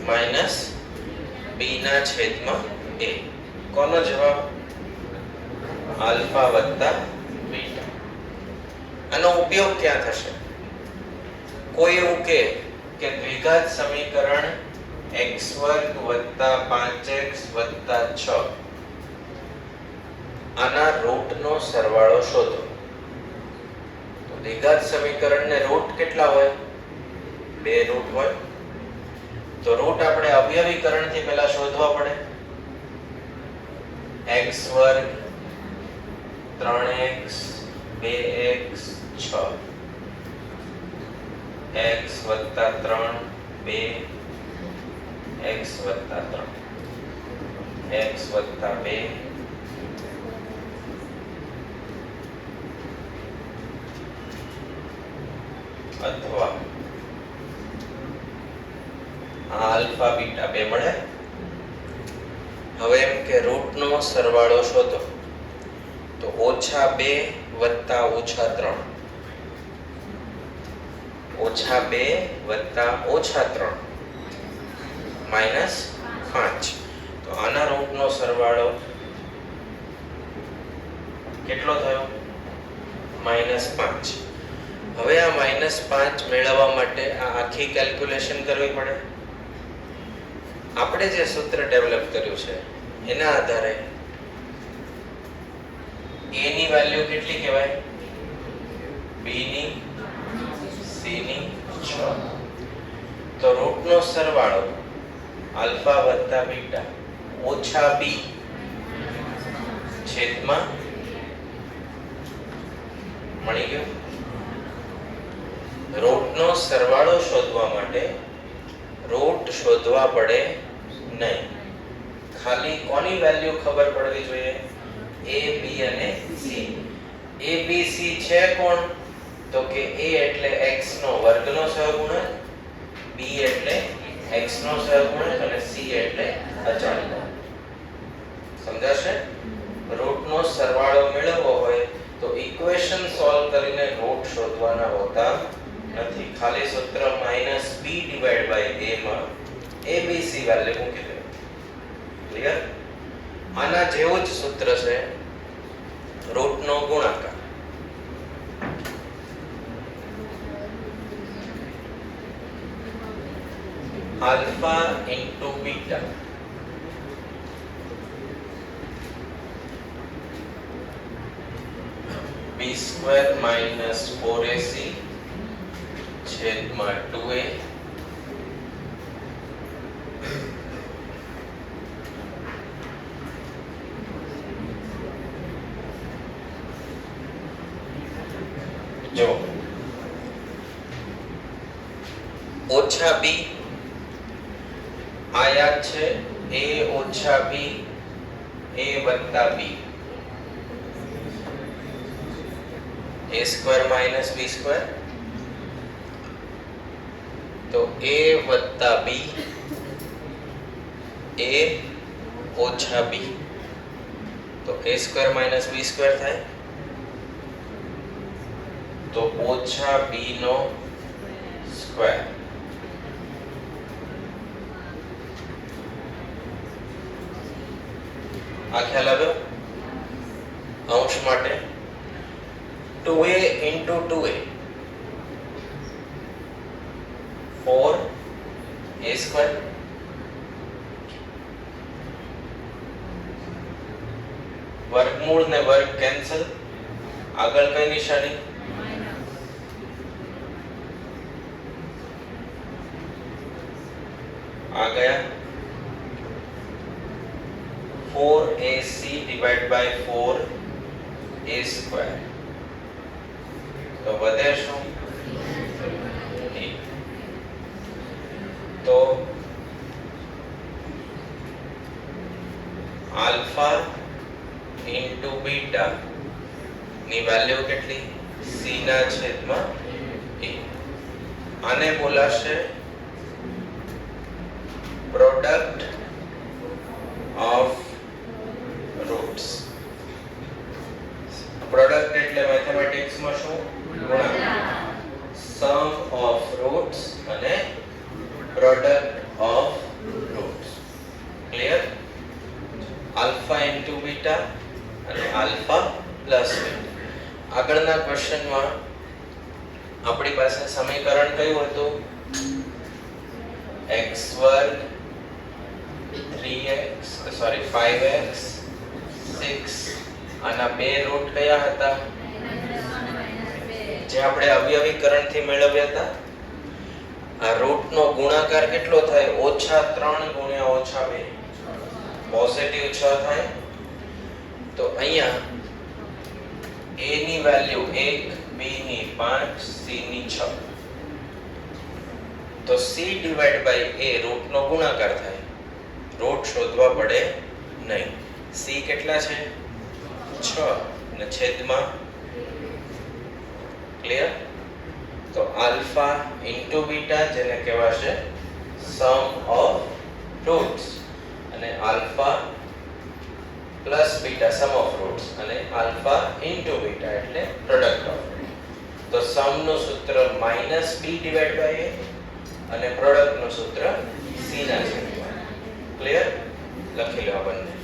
માઈનસ b ના છેદમાં a. કોનો જવાબ? આલ્ફા વત્તા બીટા. આનો ઉપયોગ ક્યાં થશે? કોઈ એવું કે દ્વિઘાત સમીકરણ x વર્ગ વત્તા 5x વત્તા 6 આના રૂટ નો સરવાળો શોધો. તો દ્વિઘાત સમીકરણને રૂટ કેટલા હોય? બે રૂટ હોય. તો રૂટ આપણે અવયવીકરણ થી પહેલા શોધવા પડે. x વર્ગ 3x 2x 6 x વત્તા 3 2 x વત્તા 3 x વત્તા 2 અથવા આલ્ફા બીટા 2 મળે. હવે એમ કે રૂટ નો સરવાળો શોધો. તો -2 વત્તા -3 -2 વત્તા -3 -5. તો આના રૂટ નો સરવાળો કેટલો થયો? -5. હવે આ -5 મેળવવા માટે આ આખી કેલ્ક્યુલેશન કરવી પડે. આપણે જે સૂત્ર ડેવલપ કર્યું છે એના આધારે a ની વેલ્યુ કેટલી કહેવાય? b ની, c ની 6. તો રૂટ નો સરવાળો આલ્ફા વત્તા બીટા ઓછા b છેદમાં મળી ગયો. રૂટ નો સરવાળો શોધવા માટે રૂટ શોધવા પડે નહીં. ખાલી કોની વેલ્યુ ખબર પડવી જોઈએ? a b અને c. a b c છે કોણ? તો કે a એટલે x નો વર્ગનો સહગુણક, b એટલે x નો સહગુણક અને c એટલે અચળાંક. સમજાશે? રૂટ નો સરવાળો મેળવવો હોય તો ઇક્વેશન સોલ્વ કરીને રૂટ શોધવાના હોતા નથી. ખાલી સૂત્ર -b / a માં abc વેલ્યુ મૂકી દો. ક્લિયર? આના જેવું જ સૂત્ર છે રૂટ નો ગુણાકાર. Alpha into beta b square minus 4ac છેદમાં 2a જો ઓછા b આ યાદ છે a ઓછા b a વત્તા b a square minus b square તો a વત્તા b a ઓછા b તો a square minus b square થાય તો ઓછા b નો સ્ક્વેર આ ખ્યાલ આવ્યો? અંશ માટે 2a into 2a 4a square વર્ગમૂળ ને વર્ગ કેન્સલ આગળ કઈ નિશાની आ गया 4ac divide by 4a square तो વધે શું તો આલ્ફા ઇન્ટુ બીટા ની વેલ્યુ કેટલી c ના છેદમાં a આને બોલાશે product of roots product એટલે મેથેમેટિક્સ માં શું ગુણાકાર sum of roots અને product of roots clear alpha into beta અને alpha plus beta આગળના ક્વેશ્ચનમાં આપણી પાસે સમીકરણ કયું હતું x વર્ગ 5x 6 આના બે રૂટ કયા હતા જે આપણે અવયવીકરણથી મેળવ્યા હતા આ રૂટ નો ગુણાકાર કેટલો થાય -3 ગુણ્યા -2 પોઝિટિવ 6 થાય તો અહીંયા a ની વેલ્યુ 1 b ની 5 c ની 6 તો c divide by a root નો ગુણાકાર થાય રૂટ શોધવા પડે નહીં c કેટલા છે 6 અને છેદમાં ક્લિયર તો આલ્ફા ઇન્ટુ બીટા જેને કહેવાશે સમ ઓફ રૂટ્સ અને alpha plus beta sum of roots અને આલ્ફા ઇન્ટુ બીટા એટલે પ્રોડક્ટ ઓફ તો સમ નું સૂત્ર -b ડિવાઇડ બાય a અને પ્રોડક્ટ નું સૂત્ર c ના છેદમાં ક્લિયર લખી લો બંને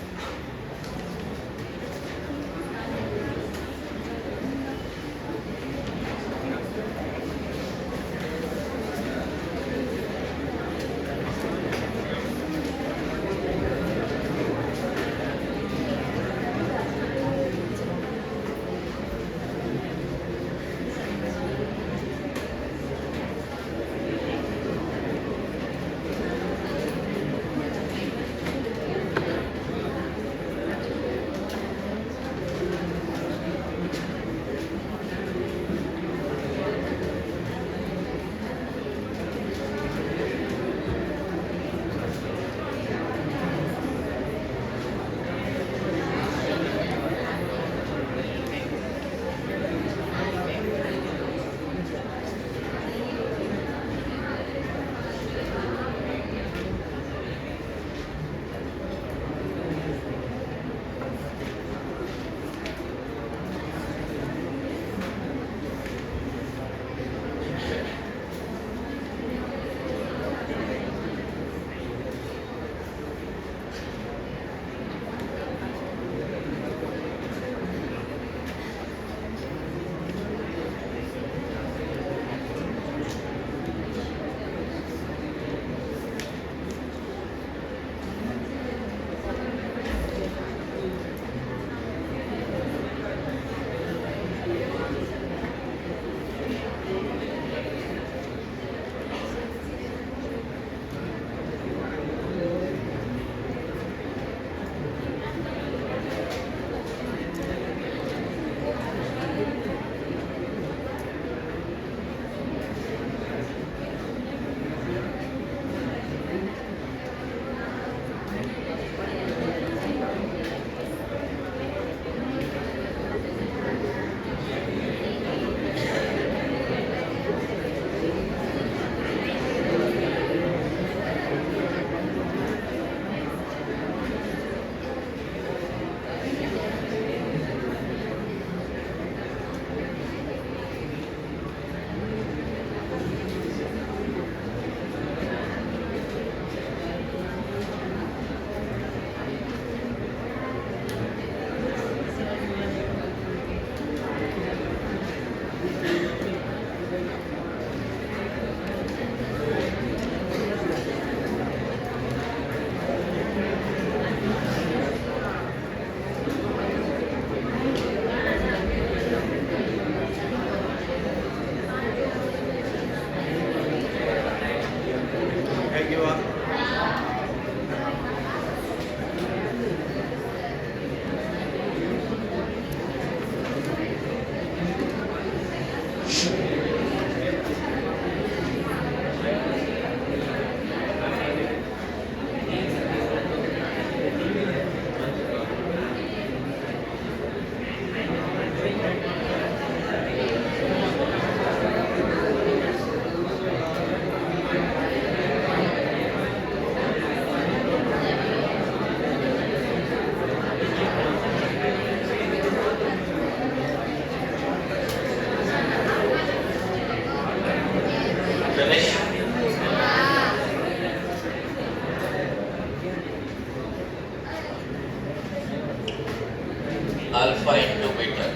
આલ્ફા ઇન્ટુ બીટા.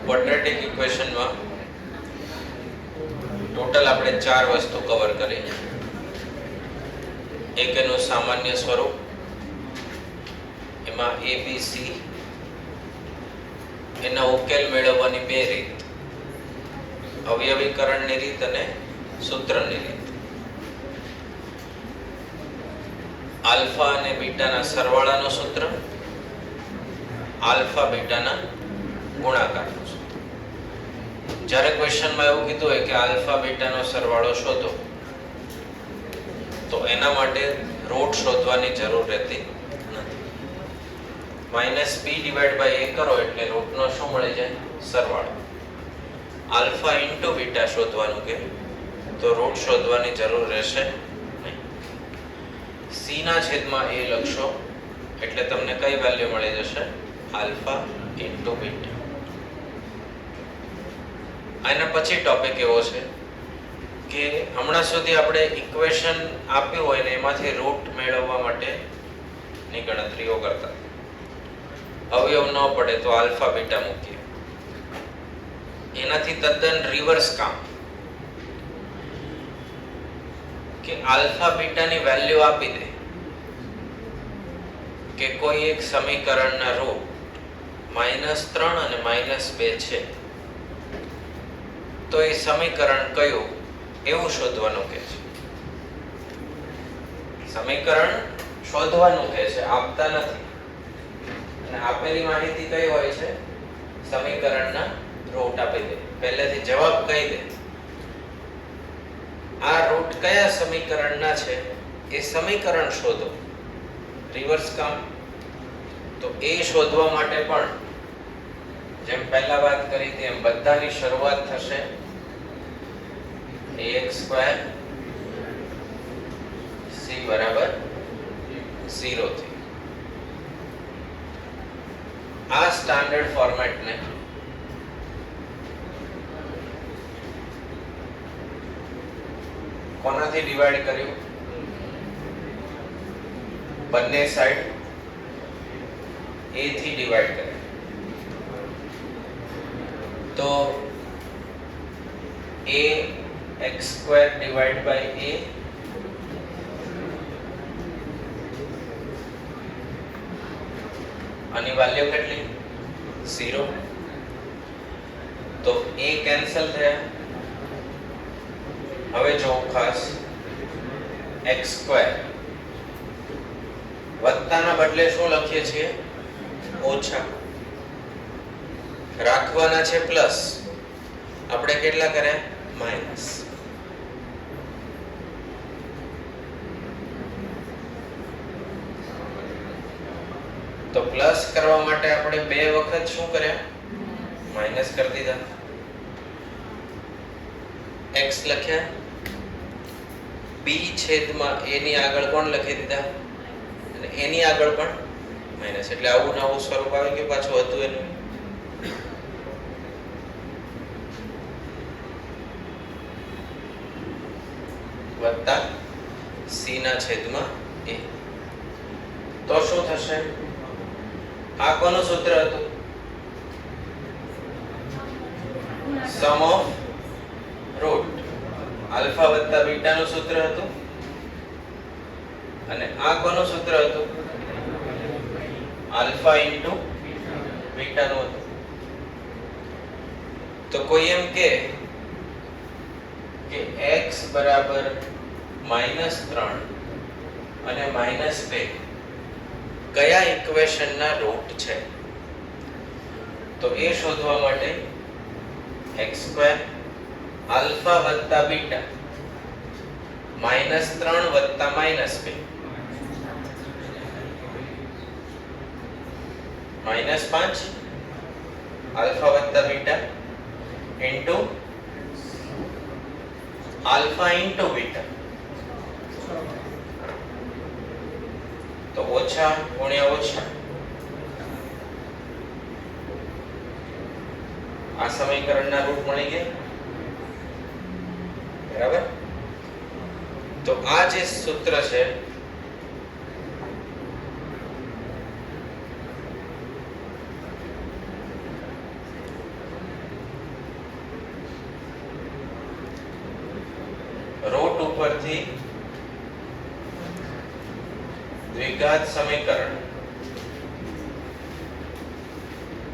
ક્વોડ્રેટિક ઇક્વેશનમાં ટોટલ આપણે 4 વસ્તુ કવર કરી. એક એનું સામાન્ય સ્વરૂપ, એમાં ABC, એના ઉકેલ મેળવવાની 2 રીત, અવયવીકરણની રીત અને સૂત્રની રીત. આલ્ફા અને બીટાના સરવાળાનું સૂત્ર, આલ્ફા બીટાના ગુણાકારનું સૂત્ર. જ્યારે ક્વેશ્ચનમાં એવું કીધું હોય કે આલ્ફા બીટાનો સરવાળો શોધો, તો એના માટે રૂટ શોધવાની જરૂર રહેતી નથી. -p/a કરો એટલે રૂટનો શું મળી જાય? સરવાળો. આલ્ફા ઇન્ટુ બીટા શોધવાનું કે તો રૂટ શોધવાની જરૂર રહેશે નહીં. c ના છેદમાં a લખશો એટલે તમને કઈ વેલ્યુ મળી જશે? Alpha into beta. આના પછી ટોપિક એવો છે કે હમણાં સુધી આપણે ઇક્વેશન આપ્યું હોય ને એમાંથી રૂટ મેળવવા માટેની ગણતરીઓ કરતા. અવયવ ન પડે તો આલ્ફા બીટા મૂકીએ. એનાથી તદ્દન રિવર્સ કામ કે આલ્ફા બીટાની વેલ્યુ આપી દે કે કોઈ એક સમીકરણના રૂટ -3 અને -2 છે, તો એ સમીકરણ કયું એવું શોધવાનું કહે છે. સમીકરણ શોધવાનું કહે છે, આપતા નથી. અને આપેલી માહિતી કઈ હોય છે? સમીકરણના રૂટ આપી દે, પહેલેથી જવાબ કહી દે આ રૂટ કયા સમીકરણના છે એ સમીકરણ શોધો. રિવર્સ કામ. તો એ શોધવા માટે પણ જેમ પહેલા વાત કરી તેમ બધાની શરૂઆત થશે ax² c બરાબર 0 થી. આ સ્ટાન્ડર્ડ ફોર્મેટને કોનાથી ડિવાઈડ કર્યું? બંને સાઈડ a થી ડિવાઈડ કર્યા. તો a x² divided by a આની વેલ્યુ કેટલી? 0. તો a કેન્સલ થયા. હવે જો ખાસ x² વત્તાના બદલે શું લખીએ છીએ? ઓછા. રાખવાના છે પ્લસ, આપણે કેટલા કર્યા? માઈનસ. તો પ્લસ કરવા માટે આપણે બે વખત શું કર્યા? માઈનસ કરી દીધા. x લખ્યા, b છેદમાં a ની આગળ કોણ લખી દીધા? અને a ની આગળ પણ માઈનસ. એટલે આવું નવું સ્વરૂપ આવી ગયું પાછું હતું એનું. વત્તા c ના છેદમાં a. તો શું થશે? આ કોનું સૂત્ર હતું? સમ ઓફ રૂટ. આલ્ફા વત્તા બીટા નું સૂત્ર હતું. અને આ કોનું સૂત્ર હતું? આલ્ફા ઇન્ટુ બીટા નું હતું. તો કોઈ એમ કે x બરાબર -3 અને -2 કયા ઇક્વેશન ના રૂટ છે? તો એ શોધવા માટે x² આલ્ફા વત્તા બીટા -3 વત્તા -2 -5 આલ્ફા વત્તા beta into alpha into beta. તો ઓછા ગુણ્યા ઓછા. આ સમીકરણના રૂટ મળી ગયા. બરાબર. તો આ જે સૂત્ર છે રૂટ ઉપરથી દ્વિઘાત સમીકરણ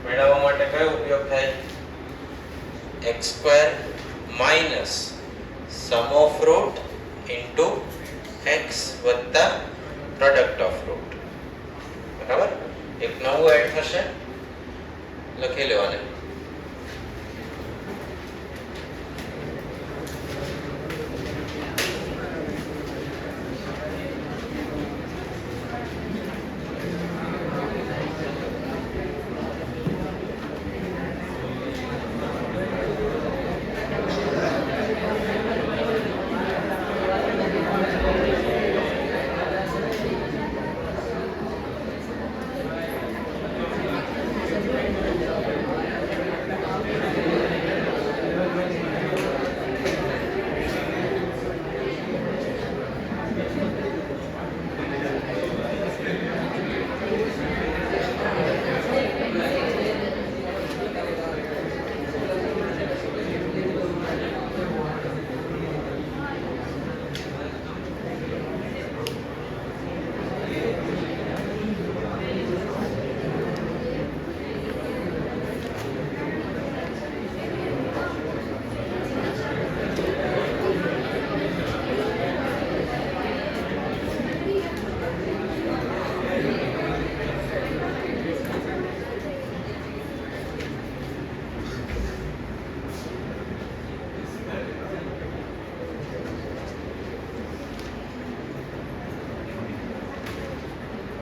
મેળવવા માટે કયો ઉપયોગ થાય? x² minus sum of root into x વત્તા પ્રોડક્ટ ઓફ રૂટ. બરાબર. એક નવું એડ થશે, લખી લેવાને.